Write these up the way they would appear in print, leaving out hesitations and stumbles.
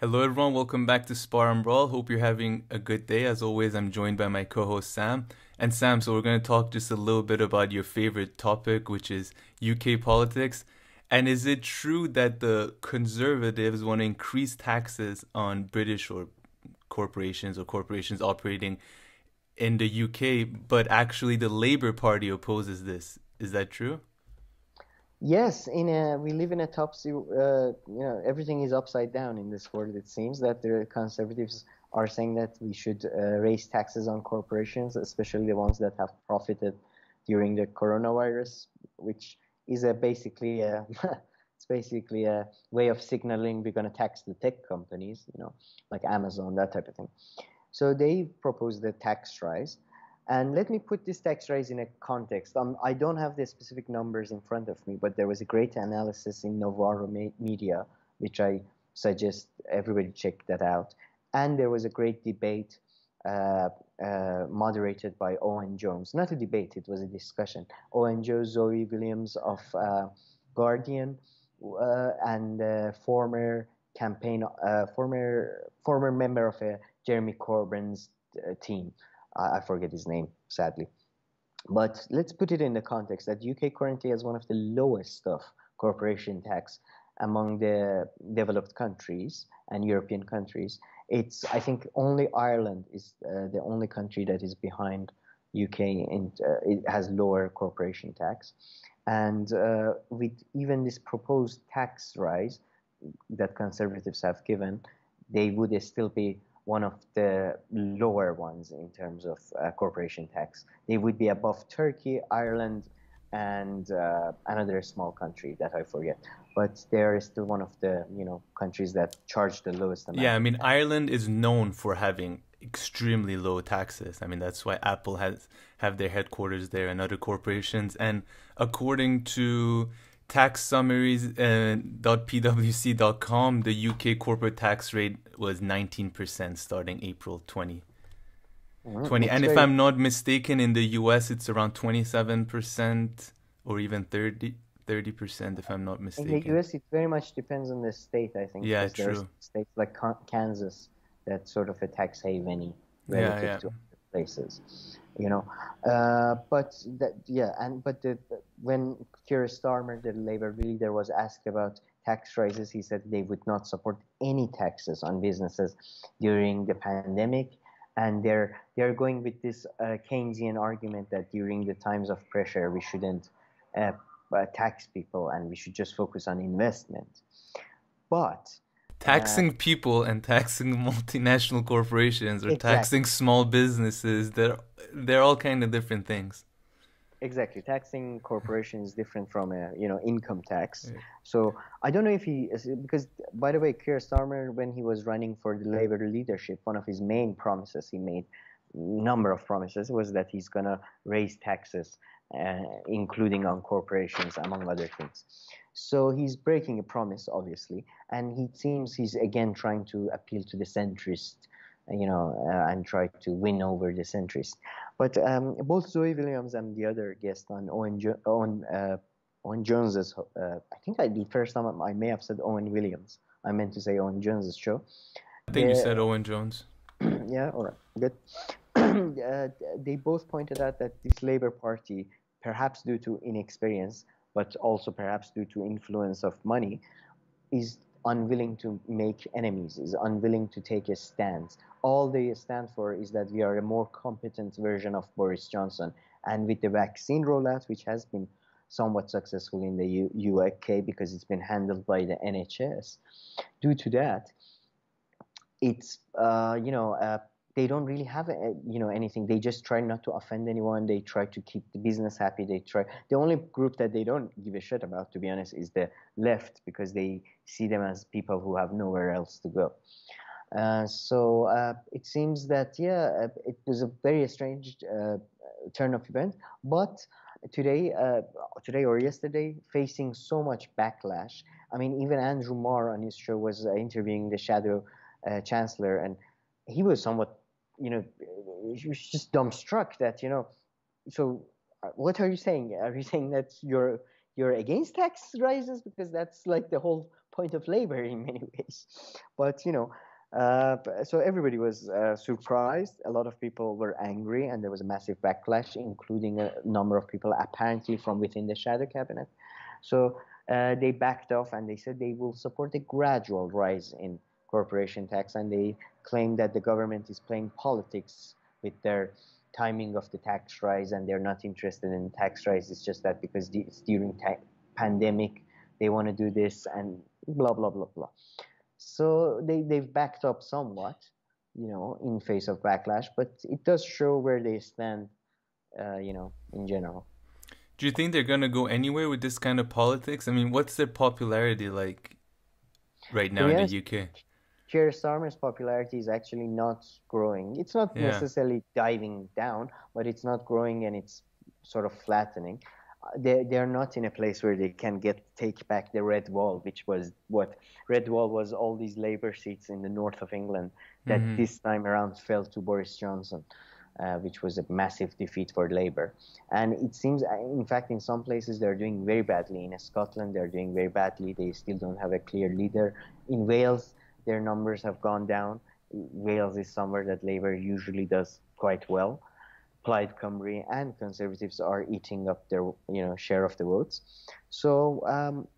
Hello, everyone. Welcome back to Spar&Brawl. Hope you're having a good day. As always, I'm joined by my co-host Sam. And Sam, so we're going to talk just a little bit about your favorite topic, which is UK politics. And is it true that the Conservatives want to increase taxes on British or corporations operating in the UK, but actually the Labour Party opposes this? Is that true? Yes, we live in a everything is upside down in this world. It seems that the conservatives are saying that we should raise taxes on corporations, especially the ones that have profited during the coronavirus, which is basically it's basically a way of signaling we're going to tax the tech companies, like Amazon, that type of thing. So they proposed the tax rise. And let me put this tax rise in a context. I don't have the specific numbers in front of me, but there was a great analysis in Novaro Media, which I suggest everybody check that out. And there was a great debate moderated by Owen Jones. Not a debate, it was a discussion. Owen Jones, Zoe Williams of Guardian, and former member of Jeremy Corbyn's team. I forget his name, sadly. But let's put it in the context that UK currently has one of the lowest of corporation tax among the developed countries and European countries. I think only Ireland is the only country that is behind UK, and it has lower corporation tax. And with even this proposed tax rise that Conservatives have given, they would still be one of the lower ones in terms of corporation tax. They would be above Turkey, Ireland, and another small country that I forget. But they are still one of the countries that charge the lowest Yeah, amount I of mean, tax. Ireland is known for having extremely low taxes. I mean, that's why Apple has have their headquarters there and other corporations. And according to tax summaries .pwc.com, the UK corporate tax rate was 19% starting April 2020. It's And if very I'm not mistaken, in the US, it's around 27% or even 30% if I'm not In the mistaken. US. It very much depends on the state, I think, Yeah, because there are true. states like Kansas that's sort of a tax haven Yeah, relative yeah. to other places. you know. But that, yeah, and but when Keir Starmer, the Labour leader, was asked about tax rises, he said they would not support any taxes on businesses during the pandemic, and they're going with this Keynesian argument that during the times of pressure we shouldn't uh, tax people and we should just focus on investment. But uh, Taxing people and taxing multinational corporations or taxing exactly. small businesses, they're all kind of different things. Exactly. Taxing corporations is different from a, income tax. Yeah. So I don't know if because by the way, Keir Starmer, when he was running for the Labour leadership, one of his main promises he made, number of promises, was that he's gonna raise taxes, including on corporations, among other things. So he's breaking a promise, obviously, and he seems he's again trying to appeal to the centrist, and try to win over the centrist. But both Zoe Williams and the other guest on Owen Jones's, I think the first time I may have said Owen Williams. I meant to say Owen Jones's show. I think you said They, Owen Jones. yeah, all right, good. They both pointed out that this Labour Party, perhaps due to inexperience, but also perhaps due to influence of money, is unwilling to make enemies, is unwilling to take a stance. All they stand for is that we are a more competent version of Boris Johnson. And with the vaccine rollout, which has been somewhat successful in the UK because it's been handled by the NHS, due to that, it's they don't really have anything. They just try not to offend anyone. They try to keep the business happy. The only group that they don't give a shit about, to be honest, is the left, because they see them as people who have nowhere else to go. So it seems that, yeah, it was a very strange turn of event. But today, today or yesterday, facing so much backlash. I mean, even Andrew Marr on his show was interviewing the shadow chancellor, and he was somewhat, he was just dumbstruck that, so what are you saying? Are you saying that you're against tax rises? Because that's like the whole point of labor in many ways. But so everybody was surprised. A lot of people were angry, and there was a massive backlash, including a number of people apparently from within the shadow cabinet. So they backed off, and they said they will support a gradual rise in corporation tax, and they claim that the government is playing politics with their timing of the tax rise, and they're not interested in tax rise. It's just that because it's during pandemic, they want to do this, and blah blah blah blah. So they've backed up somewhat, in face of backlash, but it does show where they stand, in general. Do you think they're going to go anywhere with this kind of politics? I mean, what's their popularity like right now in the UK? Keir Starmer's popularity is actually not growing. It's not necessarily diving down, but it's not growing, and it's sort of flattening. They're not in a place where they can take back the Red Wall, which was what Red Wall was, all these Labour seats in the north of England that this time around fell to Boris Johnson, which was a massive defeat for Labour. And it seems, in fact, in some places they're doing very badly. In Scotland, they're doing very badly. They still don't have a clear leader. In Wales, their numbers have gone down. Wales is somewhere that Labour usually does quite well. Plaid Cymru and Conservatives are eating up their share of the votes. So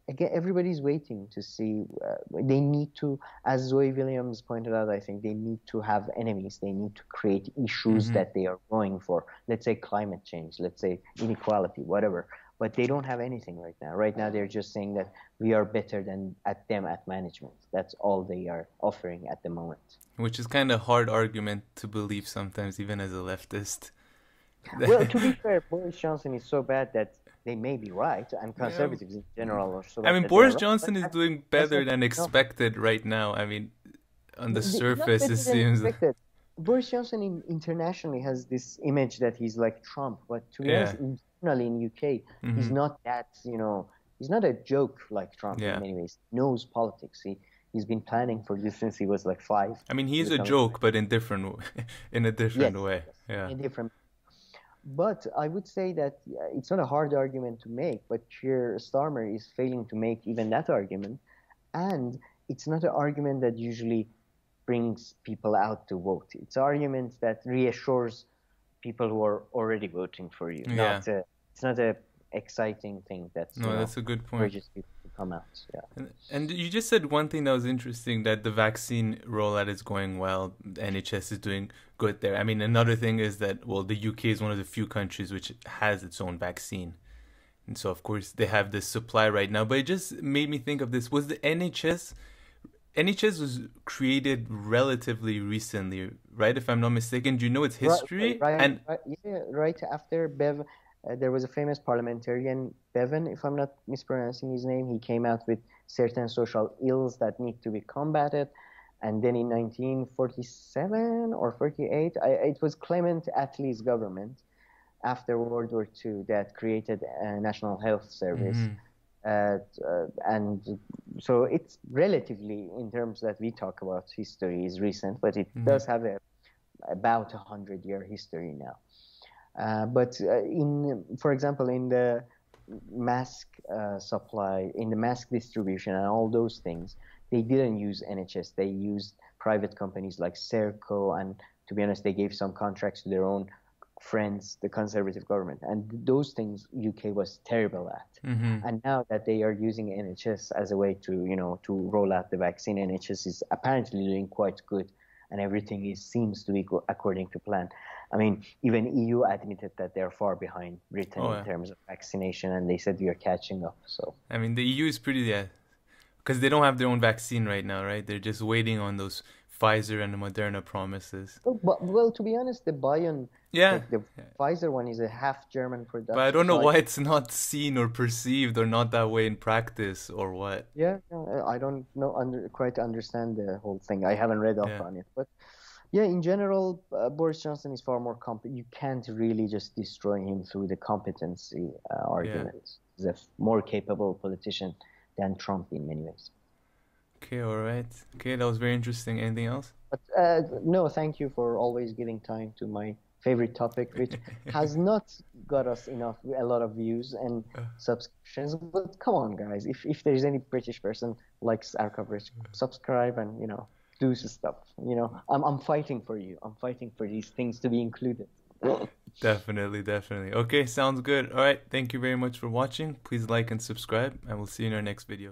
again, everybody's waiting to see. They need to, as Zoe Williams pointed out, I think they need to have enemies. They need to create issues that they are going for. Let's say climate change, let's say inequality, whatever. But they don't have anything right now. Right now, they're just saying that we are better than them at management. That's all they are offering at the moment. Which is kind of a hard argument to believe sometimes, even as a leftist. Well, to be fair, Boris Johnson is so bad that they may be right, and Conservatives in general are so bad. I mean, Boris Johnson is doing better than expected right now. I mean, on the surface, it seems. Boris Johnson internationally has this image that he's like Trump, but to be honest, internally in UK, he's not that, he's not a joke like Trump in many ways. He knows politics. He's been planning for this since he was like 5. I mean, he's a joke, but in a different way. Yeah. In a different. But I would say that it's not a hard argument to make, but Keir Starmer is failing to make even that argument. And it's not an argument that usually brings people out to vote. It's an argument that reassures people who are already voting for you. Yeah. It's not a exciting thing that's that's a good point. Urges people to come out. Yeah. And you just said one thing that was interesting, that the vaccine rollout is going well. The NHS is doing good there. I mean, another thing is that, well, the UK is one of the few countries which has its own vaccine. And so, of course, they have this supply right now. But it just made me think of this. Was the NHS was created relatively recently, right? If I'm not mistaken. Do you know its history? Right after Bev. There was a famous parliamentarian, Bevan, if I'm not mispronouncing his name. He came out with certain social ills that need to be combated. And then in 1947 or 48, it was Clement Attlee's government after World War II that created a National Health Service. And so it's relatively, in terms that we talk about history, is recent, but it does have about 100-year history now. But for example, in the mask supply, in the mask distribution and all those things, they didn't use NHS. They used private companies like Serco, and to be honest, they gave some contracts to their own friends, the Conservative government. And those things UK was terrible at. And now that they are using NHS as a way to roll out the vaccine, NHS is apparently doing quite good, and everything seems to be according to plan. I mean, even EU admitted that they're far behind Britain in terms of vaccination, and they said we are catching up. So I mean, the EU is pretty, because they don't have their own vaccine right now, right? They're just waiting on those Pfizer and Moderna promises. Well, to be honest, the Pfizer one is a half German production. But I don't know why it's not seen or perceived or not that way in practice, or what. Yeah, I don't know quite understand the whole thing. I haven't read up on it, but yeah, in general, Boris Johnson is far more competent. You can't really just destroy him through the competency argument. He's a more capable politician than Trump in many ways. Okay, all right. Okay, that was very interesting. Anything else? But, no, thank you for always giving time to my favorite topic, which has not got us a lot of views and Uh, subscriptions. But come on, guys, if there's any British person likes our coverage, subscribe and do some stuff. I'm fighting for you. I'm fighting for these things to be included. Definitely, definitely. Okay, sounds good. All right, thank you very much for watching. Please like and subscribe, and we'll see you in our next video.